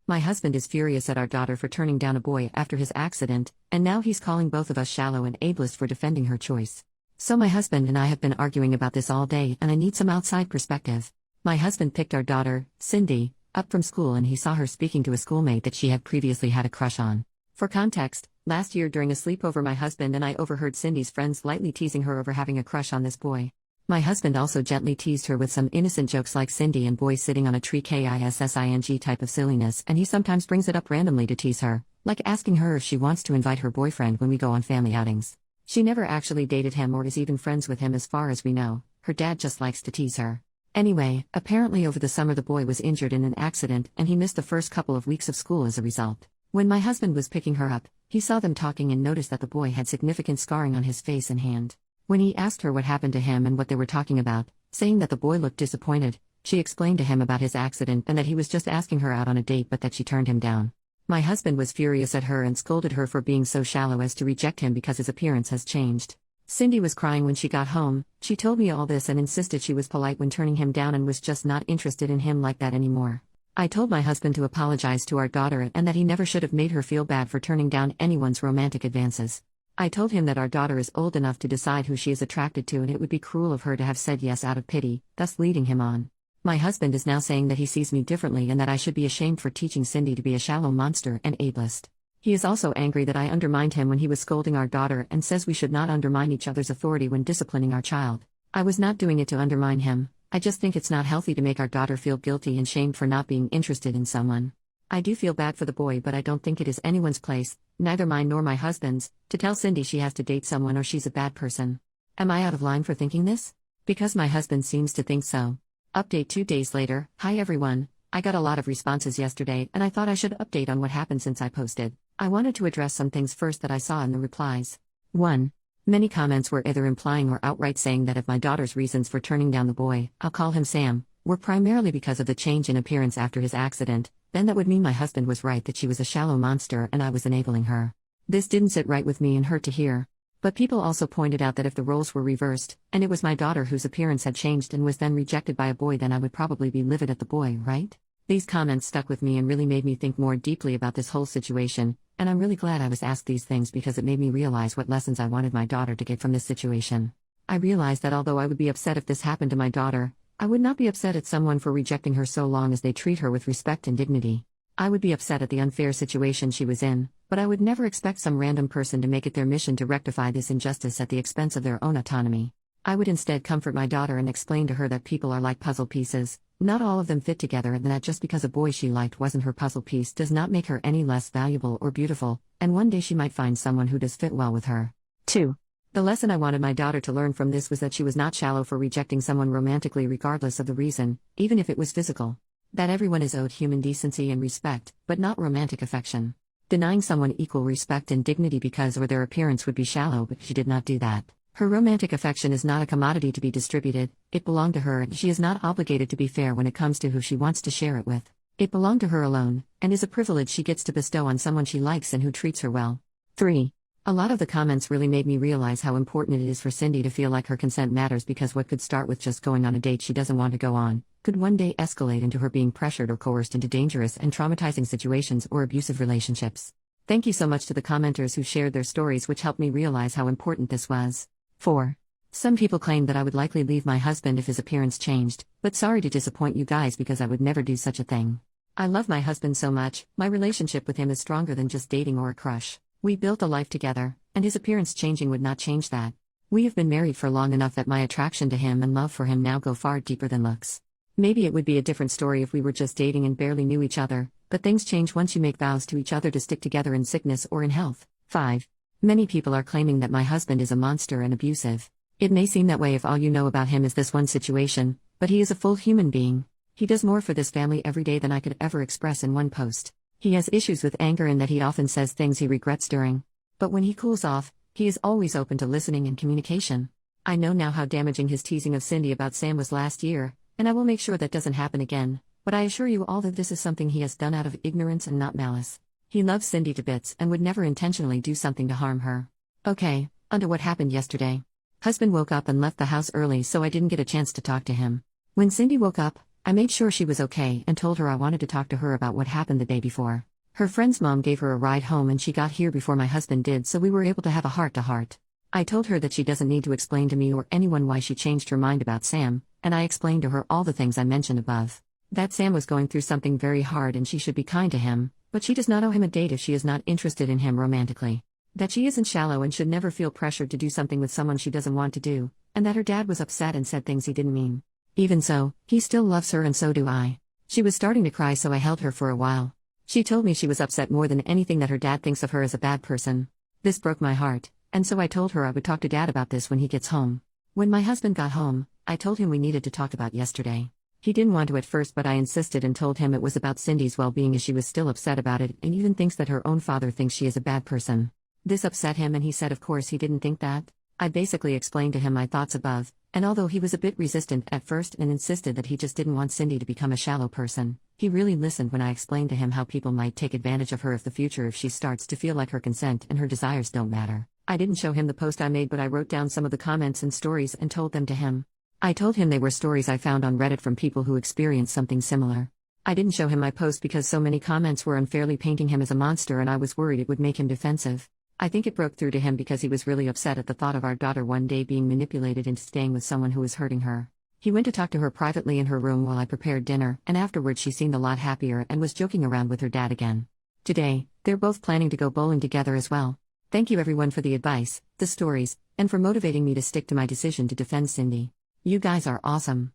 My husband is furious at our daughter for turning down a boy after his accident, and now he's calling both of us shallow and ableist for defending her choice. So my husband and I have been arguing about this all day, and I need some outside perspective. My husband picked our daughter, Cindy, up from school, and he saw her speaking to a schoolmate that she had previously had a crush on. For context, last year during a sleepover, my husband and I overheard Cindy's friends lightly teasing her over having a crush on this boy. My husband also gently teased her with some innocent jokes like Cindy and boys sitting on a tree kissing type of silliness, and he sometimes brings it up randomly to tease her, like asking her if she wants to invite her boyfriend when we go on family outings. She never actually dated him or is even friends with him as far as we know. Her dad just likes to tease her. Anyway, apparently over the summer the boy was injured in an accident and he missed the first couple of weeks of school as a result. When my husband was picking her up, he saw them talking and noticed that the boy had significant scarring on his face and hand. When he asked her what happened to him and what they were talking about, saying that the boy looked disappointed, she explained to him about his accident and that he was just asking her out on a date but that she turned him down. My husband was furious at her and scolded her for being so shallow as to reject him because his appearance has changed. Cindy was crying when she got home. She told me all this and insisted she was polite when turning him down and was just not interested in him like that anymore. I told my husband to apologize to our daughter and that he never should have made her feel bad for turning down anyone's romantic advances. I told him that our daughter is old enough to decide who she is attracted to and it would be cruel of her to have said yes out of pity, thus leading him on. My husband is now saying that he sees me differently and that I should be ashamed for teaching Cindy to be a shallow monster and ableist. He is also angry that I undermined him when he was scolding our daughter and says we should not undermine each other's authority when disciplining our child. I was not doing it to undermine him. I just think it's not healthy to make our daughter feel guilty and shamed for not being interested in someone. I do feel bad for the boy, but I don't think it is anyone's place, neither mine nor my husband's, to tell Cindy she has to date someone or she's a bad person. Am I out of line for thinking this? Because my husband seems to think so. Update 2 days later. Hi everyone. I got a lot of responses yesterday and I thought I should update on what happened since I posted. I wanted to address some things first that I saw in the replies. 1. Many comments were either implying or outright saying that if my daughter's reasons for turning down the boy, I'll call him Sam, were primarily because of the change in appearance after his accident, then that would mean my husband was right that she was a shallow monster and I was enabling her. This didn't sit right with me and hurt to hear. But people also pointed out that if the roles were reversed, and it was my daughter whose appearance had changed and was then rejected by a boy, then I would probably be livid at the boy, right? These comments stuck with me and really made me think more deeply about this whole situation, and I'm really glad I was asked these things because it made me realize what lessons I wanted my daughter to get from this situation. I realized that although I would be upset if this happened to my daughter, I would not be upset at someone for rejecting her so long as they treat her with respect and dignity. I would be upset at the unfair situation she was in, but I would never expect some random person to make it their mission to rectify this injustice at the expense of their own autonomy. I would instead comfort my daughter and explain to her that people are like puzzle pieces, not all of them fit together, and that just because a boy she liked wasn't her puzzle piece does not make her any less valuable or beautiful, and one day she might find someone who does fit well with her. 2. The lesson I wanted my daughter to learn from this was that she was not shallow for rejecting someone romantically regardless of the reason, even if it was physical. That everyone is owed human decency and respect, but not romantic affection. Denying someone equal respect and dignity because of their appearance would be shallow, but she did not do that. Her romantic affection is not a commodity to be distributed, it belonged to her and she is not obligated to be fair when it comes to who she wants to share it with. It belonged to her alone, and is a privilege she gets to bestow on someone she likes and who treats her well. 3. A lot of the comments really made me realize how important it is for Cindy to feel like her consent matters, because what could start with just going on a date she doesn't want to go on, could one day escalate into her being pressured or coerced into dangerous and traumatizing situations or abusive relationships. Thank you so much to the commenters who shared their stories, which helped me realize how important this was. 4. Some people claimed that I would likely leave my husband if his appearance changed, but sorry to disappoint you guys because I would never do such a thing. I love my husband so much, my relationship with him is stronger than just dating or a crush. We built a life together, and his appearance changing would not change that. We have been married for long enough that my attraction to him and love for him now go far deeper than looks. Maybe it would be a different story if we were just dating and barely knew each other, but things change once you make vows to each other to stick together in sickness or in health. 5. Many people are claiming that my husband is a monster and abusive. It may seem that way if all you know about him is this one situation, but he is a full human being. He does more for this family every day than I could ever express in one post. He has issues with anger in that he often says things he regrets during. But when he cools off, he is always open to listening and communication. I know now how damaging his teasing of Cindy about Sam was last year, and I will make sure that doesn't happen again, but I assure you all that this is something he has done out of ignorance and not malice. He loves Cindy to bits and would never intentionally do something to harm her. Okay, onto what happened yesterday. Husband woke up and left the house early, so I didn't get a chance to talk to him. When Cindy woke up, I made sure she was okay and told her I wanted to talk to her about what happened the day before. Her friend's mom gave her a ride home and she got here before my husband did, so we were able to have a heart-to-heart. I told her that she doesn't need to explain to me or anyone why she changed her mind about Sam, and I explained to her all the things I mentioned above. That Sam was going through something very hard and she should be kind to him, but she does not owe him a date if she is not interested in him romantically. That she isn't shallow and should never feel pressured to do something with someone she doesn't want to do, and that her dad was upset and said things he didn't mean. Even so, he still loves her and so do I. She was starting to cry, so I held her for a while. She told me she was upset more than anything that her dad thinks of her as a bad person. This broke my heart, and so I told her I would talk to Dad about this when he gets home. When my husband got home, I told him we needed to talk about yesterday. He didn't want to at first, but I insisted and told him it was about Cindy's well-being, as she was still upset about it and even thinks that her own father thinks she is a bad person. This upset him and he said of course he didn't think that. I basically explained to him my thoughts above, and although he was a bit resistant at first and insisted that he just didn't want Cindy to become a shallow person, he really listened when I explained to him how people might take advantage of her if she starts to feel like her consent and her desires don't matter. I didn't show him the post I made, but I wrote down some of the comments and stories and told them to him. I told him they were stories I found on Reddit from people who experienced something similar. I didn't show him my post because so many comments were unfairly painting him as a monster and I was worried it would make him defensive. I think it broke through to him because he was really upset at the thought of our daughter one day being manipulated into staying with someone who was hurting her. He went to talk to her privately in her room while I prepared dinner, and afterwards she seemed a lot happier and was joking around with her dad again. Today, they're both planning to go bowling together as well. Thank you everyone for the advice, the stories, and for motivating me to stick to my decision to defend Cindy. You guys are awesome.